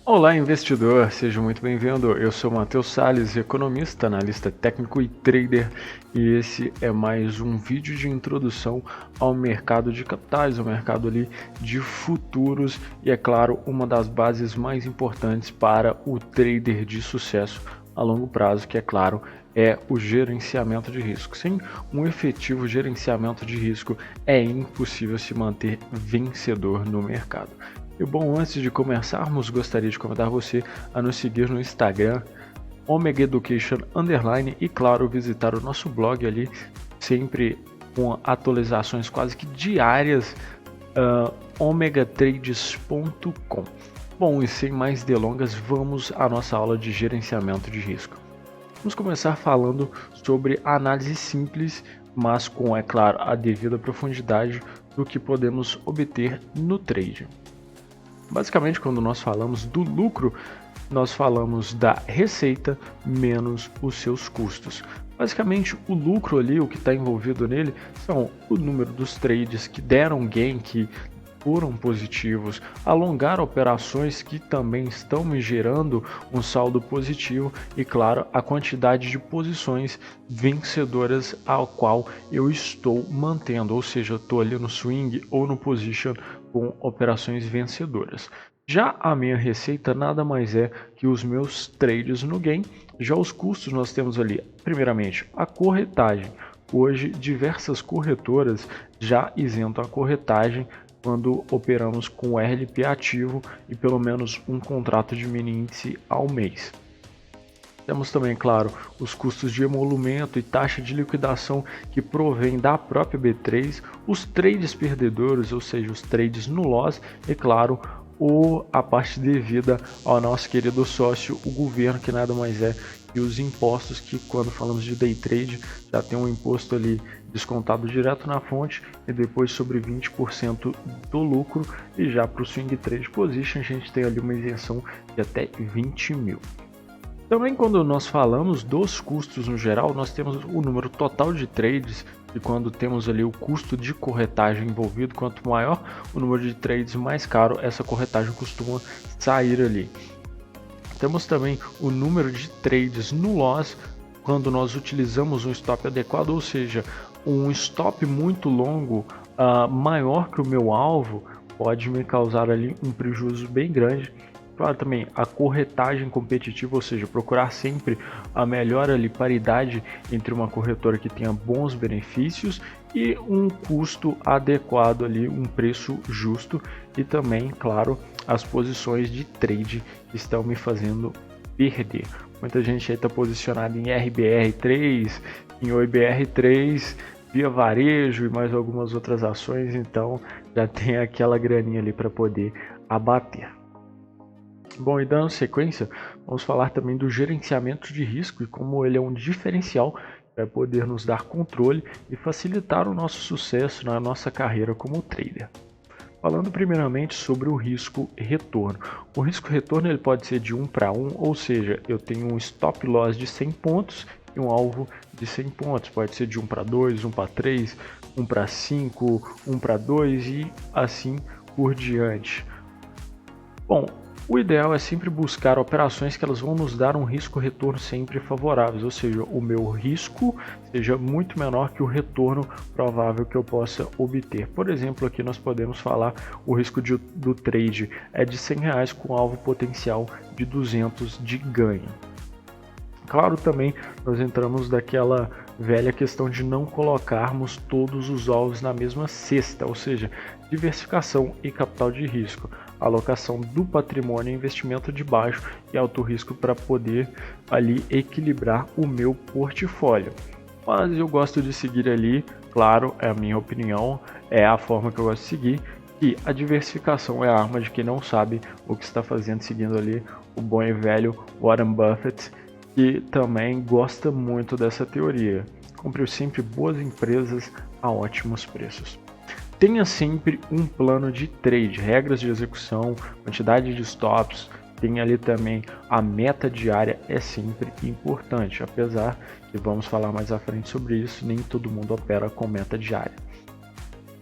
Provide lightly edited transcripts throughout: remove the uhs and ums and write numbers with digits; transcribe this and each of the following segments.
Olá, investidor, seja muito bem-vindo. Eu sou Matheus Salles, economista, analista técnico e trader, e esse é mais um vídeo de introdução ao mercado de capitais, ao mercado ali de futuros e, é claro, uma das bases mais importantes para o trader de sucesso a longo prazo, que, é claro, é o gerenciamento de risco. Sem um efetivo gerenciamento de risco, é impossível se manter vencedor no mercado. E bom, antes de começarmos, gostaria de convidar você a nos seguir no Instagram, Omega Education _ e claro, visitar o nosso blog ali, sempre com atualizações quase que diárias, omegatrades.com. Bom, e sem mais delongas, vamos à nossa aula de gerenciamento de risco. Vamos começar falando sobre a análise simples, mas com, é claro, a devida profundidade do que podemos obter no trade. Basicamente, quando nós falamos do lucro, nós falamos da receita menos os seus custos. Basicamente, o lucro ali, o que está envolvido nele, são o número dos trades que deram gain, que foram positivos, alongar operações que também estão me gerando um saldo positivo e, claro, a quantidade de posições vencedoras ao qual eu estou mantendo, ou seja, eu estou ali no swing ou no position com operações vencedoras. Já a minha receita nada mais é que os meus trades no gain. Já os custos nós temos ali, primeiramente, a corretagem. Hoje, diversas corretoras já isentam a corretagem quando operamos com RLP ativo e pelo menos um contrato de mini índice ao mês. Temos também, claro, os custos de emolumento e taxa de liquidação que provém da própria B3, os trades perdedores, ou seja, os trades no loss, e claro, a parte devida ao nosso querido sócio, o governo, que nada mais é que os impostos, que quando falamos de day trade já tem um imposto ali descontado direto na fonte e depois sobre 20% do lucro, e já para o swing trade position a gente tem ali uma isenção de até 20 mil. Também quando nós falamos dos custos no geral, nós temos o número total de trades, e quando temos ali o custo de corretagem envolvido, quanto maior o número de trades, mais caro essa corretagem costuma sair ali. Temos também o número de trades no loss, quando nós utilizamos um stop adequado, ou seja, um stop muito longo, maior que o meu alvo, pode me causar ali um prejuízo bem grande. Claro, também a corretagem competitiva, ou seja, procurar sempre a melhor ali paridade entre uma corretora que tenha bons benefícios e um custo adequado ali, um preço justo, e também, claro, as posições de trade que estão me fazendo perder. Muita gente aí está posicionada em RBR3, em OIBR3, via varejo e mais algumas outras ações, então já tem aquela graninha ali para poder abater. Bom, e dando sequência, vamos falar também do gerenciamento de risco e como ele é um diferencial que vai poder nos dar controle e facilitar o nosso sucesso na nossa carreira como trader. Falando primeiramente sobre o risco retorno. O risco retorno ele pode ser de 1 para 1, ou seja, eu tenho um stop loss de 100 pontos e um alvo de 100 pontos. Pode ser de 1 para 2, 1 para 3, 1 para 5, 1 para 2 e assim por diante. Bom, o ideal é sempre buscar operações que elas vão nos dar um risco-retorno sempre favoráveis, ou seja, o meu risco seja muito menor que o retorno provável que eu possa obter. Por exemplo, aqui nós podemos falar o risco do trade é de R$100 com alvo potencial de 200 de ganho. Claro, também nós entramos daquela velha questão de não colocarmos todos os ovos na mesma cesta, ou seja, diversificação e capital de risco, alocação do patrimônio e investimento de baixo e alto risco para poder ali equilibrar o meu portfólio. Mas eu gosto de seguir ali, claro, é a minha opinião, é a forma que eu gosto de seguir, e a diversificação é a arma de quem não sabe o que está fazendo, seguindo ali o bom e velho Warren Buffett, que também gosta muito dessa teoria. Compre sempre boas empresas a ótimos preços. Tenha sempre um plano de trade, regras de execução, quantidade de stops. Tem ali também a meta diária, é sempre importante, apesar que vamos falar mais à frente sobre isso, nem todo mundo opera com meta diária.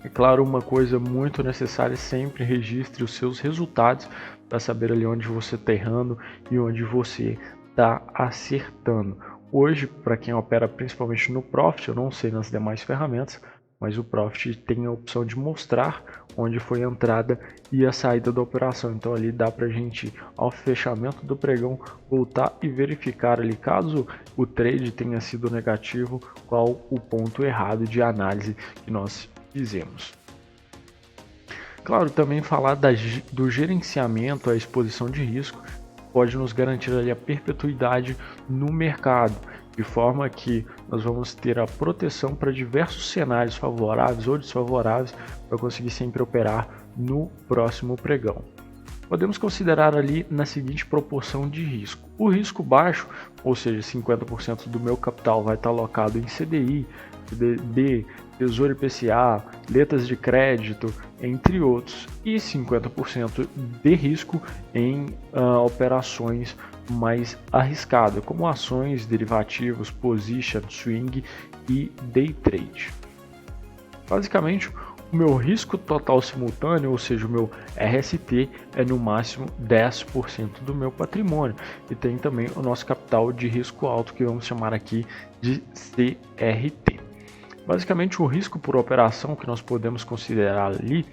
É claro, uma coisa muito necessária, sempre registre os seus resultados para saber ali onde você está errando e onde você está acertando. Hoje, para quem opera principalmente no Profit, eu não sei nas demais ferramentas, mas o Profit tem a opção de mostrar onde foi a entrada e a saída da operação. Então ali dá para a gente, ao fechamento do pregão, voltar e verificar ali, caso o trade tenha sido negativo, qual o ponto errado de análise que nós fizemos. Claro, também falar do gerenciamento à exposição de risco pode nos garantir ali a perpetuidade no mercado, de forma que nós vamos ter a proteção para diversos cenários favoráveis ou desfavoráveis para conseguir sempre operar no próximo pregão. Podemos considerar ali na seguinte proporção de risco. O risco baixo, ou seja, 50% do meu capital vai estar alocado em CDI, CDB, Tesouro IPCA, letras de crédito, entre outros, e 50% de risco em operações mais arriscadas, como ações, derivativos, position, swing e day trade. Basicamente, o meu risco total simultâneo, ou seja, o meu RST, é no máximo 10% do meu patrimônio. E tem também o nosso capital de risco alto, que vamos chamar aqui de CRT. Basicamente, o risco por operação que nós podemos considerar ali,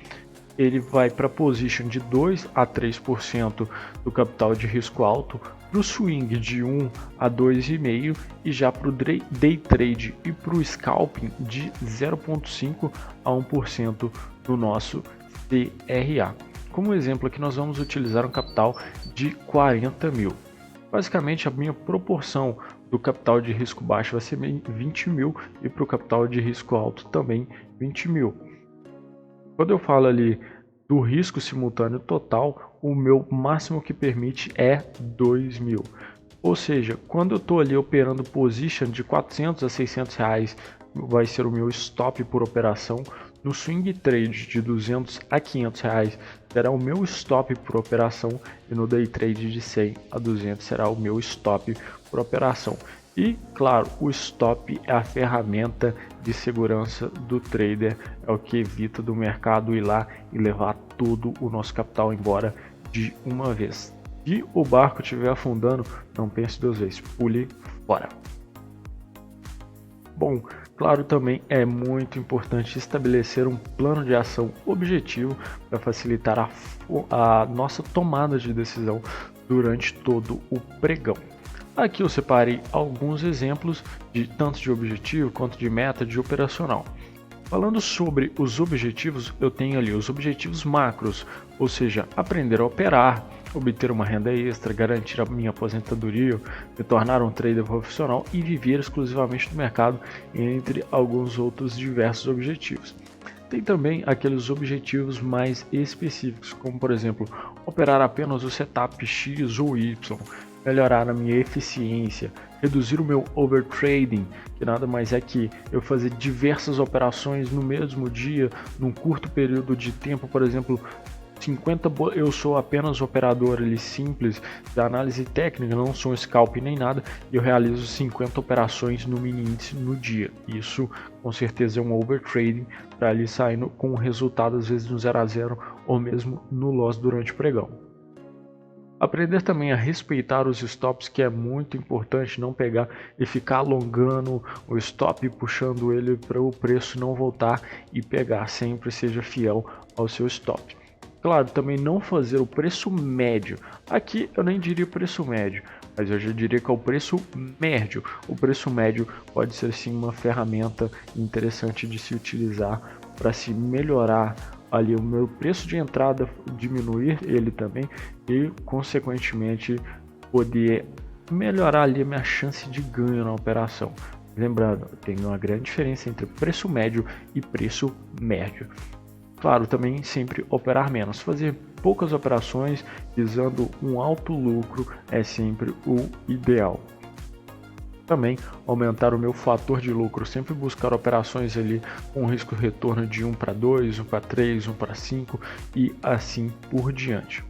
ele vai para a position de 2 a 3% do capital de risco alto, para o swing de 1 a 2,5% e já para o day trade e para o scalping de 0,5 a 1% do nosso CRA. Como exemplo aqui nós vamos utilizar um capital de 40 mil. Basicamente a minha proporção do capital de risco baixo vai ser 20 mil e para o capital de risco alto também 20 mil. Quando eu falo ali do risco simultâneo total, o meu máximo que permite é 2 mil. Ou seja, quando eu estou ali operando position de 400 a 600 reais, vai ser o meu stop por operação. No swing trade de 200 a 500 reais será o meu stop por operação e no day trade de 100 a 200 será o meu stop por operação. E claro, o stop é a ferramenta de segurança do trader, é o que evita do mercado ir lá e levar todo o nosso capital embora de uma vez. Se o barco estiver afundando, não pense duas vezes, pule fora. Bom, claro, também é muito importante estabelecer um plano de ação objetivo para facilitar a nossa tomada de decisão durante todo o pregão. Aqui eu separei alguns exemplos de tanto de objetivo quanto de meta de operacional. Falando sobre os objetivos, eu tenho ali os objetivos macros, ou seja, aprender a operar, obter uma renda extra, garantir a minha aposentadoria, me tornar um trader profissional e viver exclusivamente do mercado, entre alguns outros diversos objetivos. Tem também aqueles objetivos mais específicos, como por exemplo, operar apenas o setup X ou Y, melhorar a minha eficiência, reduzir o meu overtrading, que nada mais é que eu fazer diversas operações no mesmo dia, num curto período de tempo, por exemplo, 50, eu sou apenas operador ali simples da análise técnica, não sou um scalp nem nada, e eu realizo 50 operações no mini índice no dia. Isso com certeza é um overtrading para ali saindo com um resultado às vezes no 0 a 0 ou mesmo no loss durante o pregão. Aprender também a respeitar os stops, que é muito importante, não pegar e ficar alongando o stop, puxando ele para o preço não voltar e pegar, sempre seja fiel ao seu stop. Claro, também não fazer o preço médio. Aqui eu nem diria preço médio, mas eu já diria que é o preço médio. O preço médio pode ser sim uma ferramenta interessante de se utilizar para se melhorar ali o meu preço de entrada, diminuir ele também e consequentemente poder melhorar ali a minha chance de ganho na operação. Lembrando, tem uma grande diferença entre preço médio e preço médio. Claro, também sempre operar menos, fazer poucas operações visando um alto lucro é sempre o ideal. Também aumentar o meu fator de lucro, sempre buscar operações ali com risco retorno de 1 para 2, 1 para 3, 1 para 5 e assim por diante.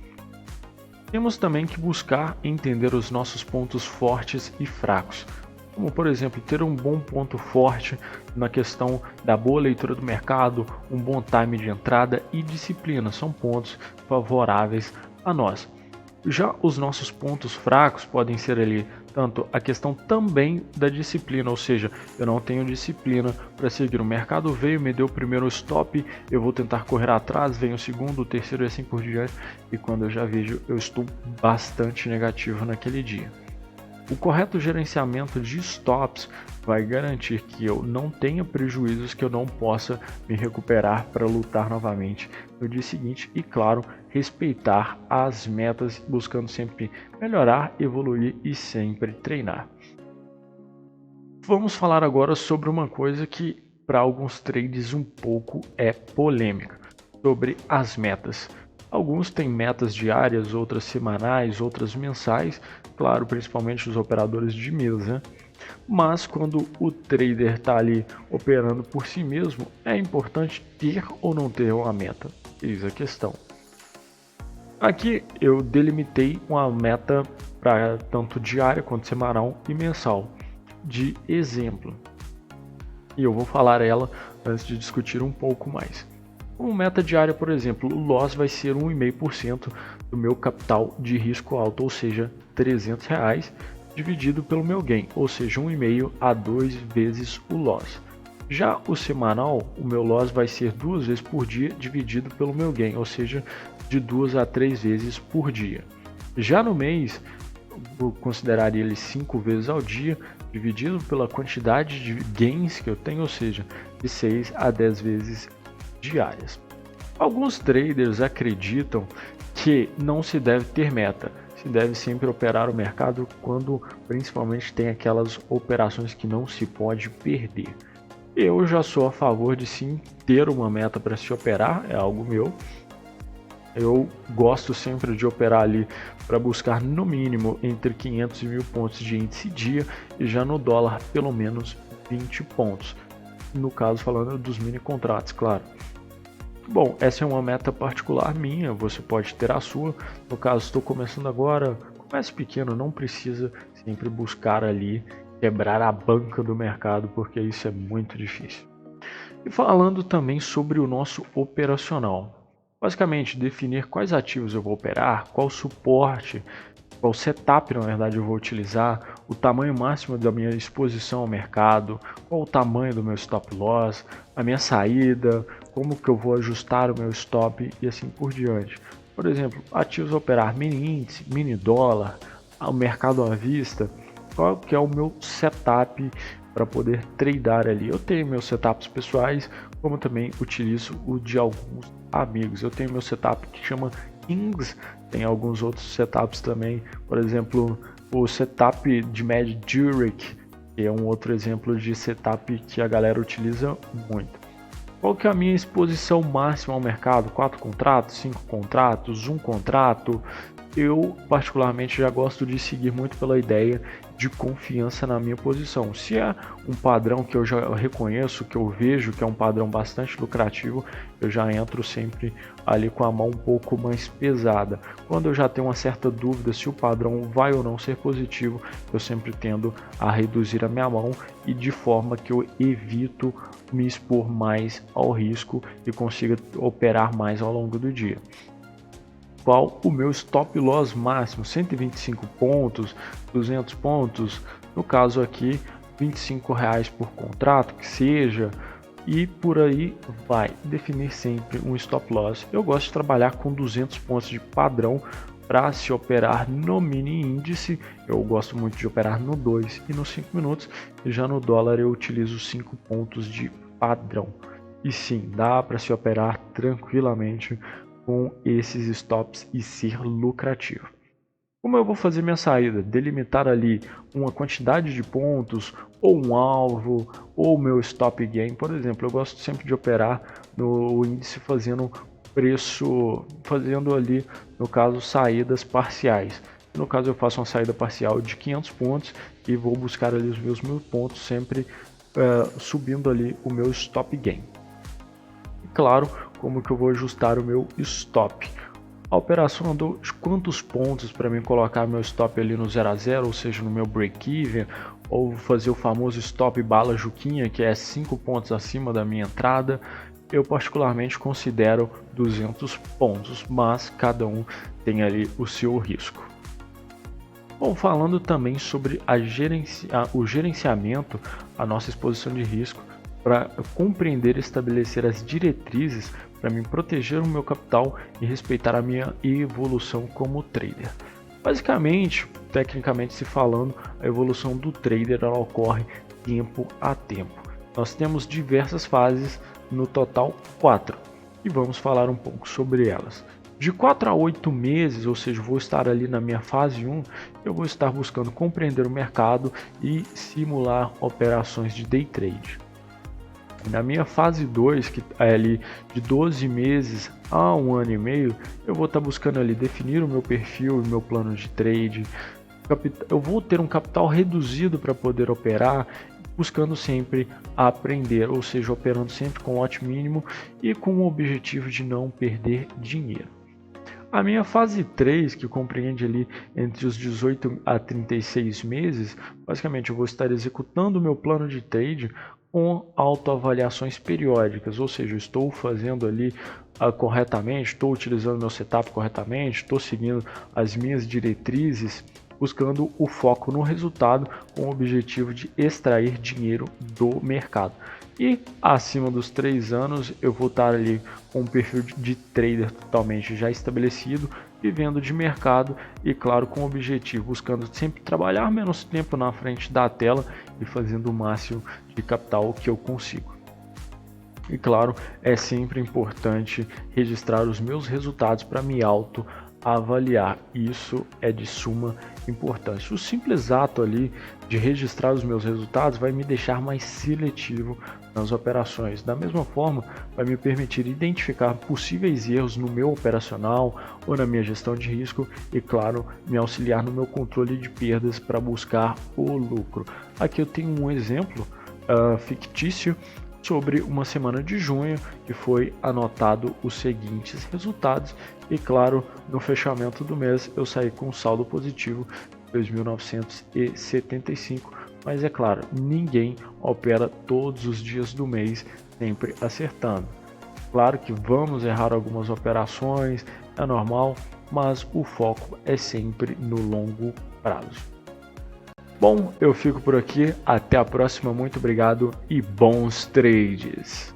Temos também que buscar entender os nossos pontos fortes e fracos. como por exemplo ter um bom ponto forte na questão da boa leitura do mercado, um bom time de entrada e disciplina, são pontos favoráveis a nós. Já os nossos pontos fracos podem ser ali tanto a questão também da disciplina, ou seja, eu não tenho disciplina para seguir. O mercado veio, me deu o primeiro stop, eu vou tentar correr atrás, vem o segundo, o terceiro e assim por diante, e quando eu já vejo, eu estou bastante negativo naquele dia. O correto gerenciamento de stops vai garantir que eu não tenha prejuízos, que eu não possa me recuperar para lutar novamente no dia seguinte e, claro, respeitar as metas, buscando sempre melhorar, evoluir e sempre treinar. Vamos falar agora sobre uma coisa que para alguns trades um pouco é polêmica, sobre as metas. Alguns têm metas diárias, outras semanais, outras mensais, claro, principalmente os operadores de mesa. Mas quando o trader está ali operando por si mesmo, é importante ter ou não ter uma meta. Eis a questão. Aqui eu delimitei uma meta para tanto diária quanto semanal e mensal, de exemplo. E eu vou falar ela antes de discutir um pouco mais. Como meta diária, por exemplo, o loss vai ser 1,5% do meu capital de risco alto, ou seja, R$300, dividido pelo meu gain, ou seja, 1,5 a 2 vezes o loss. Já o semanal, o meu loss vai ser 2 vezes por dia, dividido pelo meu gain, ou seja, de 2 a 3 vezes por dia. Já no mês, eu consideraria ele 5 vezes ao dia, dividido pela quantidade de gains que eu tenho, ou seja, de 6 a 10 vezes diárias. Alguns traders acreditam que não se deve ter meta, se deve sempre operar o mercado quando principalmente tem aquelas operações que não se pode perder. Eu já sou a favor de sim ter uma meta para se operar, é algo meu. Eu gosto sempre de operar ali para buscar no mínimo entre 500 e 1000 pontos de índice dia e já no dólar pelo menos 20 pontos. No caso falando dos mini contratos, claro. Bom, essa é uma meta particular minha, você pode ter a sua. No caso, estou começando agora, comece pequeno, não precisa sempre buscar ali quebrar a banca do mercado, porque isso é muito difícil. E falando também sobre o nosso operacional. Basicamente, definir quais ativos eu vou operar, qual suporte, qual setup na verdade eu vou utilizar, o tamanho máximo da minha exposição ao mercado, qual o tamanho do meu stop loss, a minha saída, como que eu vou ajustar o meu stop e assim por diante. Por exemplo, ativos a operar mini índice, mini dólar, o mercado à vista, qual que é o meu setup para poder tradear ali. Eu tenho meus setups pessoais, como também utilizo o de alguns amigos. Eu tenho meu setup que chama Kings, tem alguns outros setups também, por exemplo, o setup de Mad Zurich, que é um outro exemplo de setup que a galera utiliza muito. Qual que é a minha exposição máxima ao mercado? 4 contratos, 5 contratos, 1 contrato? Eu particularmente já gosto de seguir muito pela ideia de confiança na minha posição. Se é um padrão que eu já reconheço, que eu vejo que é um padrão bastante lucrativo, eu já entro sempre ali com a mão um pouco mais pesada. Quando eu já tenho uma certa dúvida se o padrão vai ou não ser positivo, eu sempre tendo a reduzir a minha mão e de forma que eu evito me expor mais ao risco e consiga operar mais ao longo do dia. Qual o meu stop loss máximo, 125 pontos, 200 pontos, no caso aqui R$25 por contrato, que seja, e por aí vai. Definir sempre um stop loss. Eu gosto de trabalhar com 200 pontos de padrão para se operar no mini índice. Eu gosto muito de operar no 2 e no 5 minutos, e já no dólar eu utilizo 5 pontos de padrão. E sim, dá para se operar tranquilamente com esses stops e ser lucrativo. Como eu vou fazer minha saída? Delimitar ali uma quantidade de pontos, ou um alvo, ou meu stop gain. Por exemplo, eu gosto sempre de operar no índice fazendo preço, fazendo ali, no caso, saídas parciais. No caso, eu faço uma saída parcial de 500 pontos e vou buscar ali os meus 1000 pontos, sempre subindo ali o meu stop gain. E claro, como que eu vou ajustar o meu stop. A operação andou quantos pontos para mim colocar meu stop ali no 0 a 0, ou seja, no meu break-even, ou fazer o famoso stop bala Juquinha, que é 5 pontos acima da minha entrada. Eu particularmente considero 200 pontos, mas cada um tem ali o seu risco. Bom, falando também sobre o gerenciamento, a nossa exposição de risco, para compreender e estabelecer as diretrizes para me proteger o meu capital e respeitar a minha evolução como trader. Basicamente, tecnicamente se falando, a evolução do trader ela ocorre tempo a tempo. Nós temos diversas fases, no total 4, e vamos falar um pouco sobre elas. De 4 a 8 meses, ou seja, vou estar ali na minha fase 1, eu vou estar buscando compreender o mercado e simular operações de day trade. Na minha fase 2, que é ali de 12 meses a 1 ano e meio, eu vou estar buscando ali definir o meu perfil e meu plano de trade. Eu vou ter um capital reduzido para poder operar, buscando sempre aprender, ou seja, operando sempre com lote mínimo e com o objetivo de não perder dinheiro. A minha fase 3, que compreende ali entre os 18 a 36 meses, basicamente eu vou estar executando o meu plano de trade com autoavaliações periódicas, ou seja, eu estou fazendo ali corretamente, estou utilizando meu setup corretamente, estou seguindo as minhas diretrizes, buscando o foco no resultado com o objetivo de extrair dinheiro do mercado. E acima dos 3 anos eu vou estar ali com um perfil de trader totalmente já estabelecido, vivendo de mercado e claro com o objetivo, buscando sempre trabalhar menos tempo na frente da tela e fazendo o máximo de capital que eu consigo. E claro, é sempre importante registrar os meus resultados para me autoavaliar. Isso é de suma importância. O simples ato ali de registrar os meus resultados vai me deixar mais seletivo nas operações. Da mesma forma, vai me permitir identificar possíveis erros no meu operacional ou na minha gestão de risco e, claro, me auxiliar no meu controle de perdas para buscar o lucro. Aqui eu tenho um exemplo fictício sobre uma semana de junho que foi anotado os seguintes resultados e claro, no fechamento do mês eu saí com um saldo positivo de 2.975, mas é claro, ninguém opera todos os dias do mês sempre acertando. Claro que vamos errar algumas operações, é normal, mas o foco é sempre no longo prazo. Bom, eu fico por aqui, até a próxima, muito obrigado e bons trades!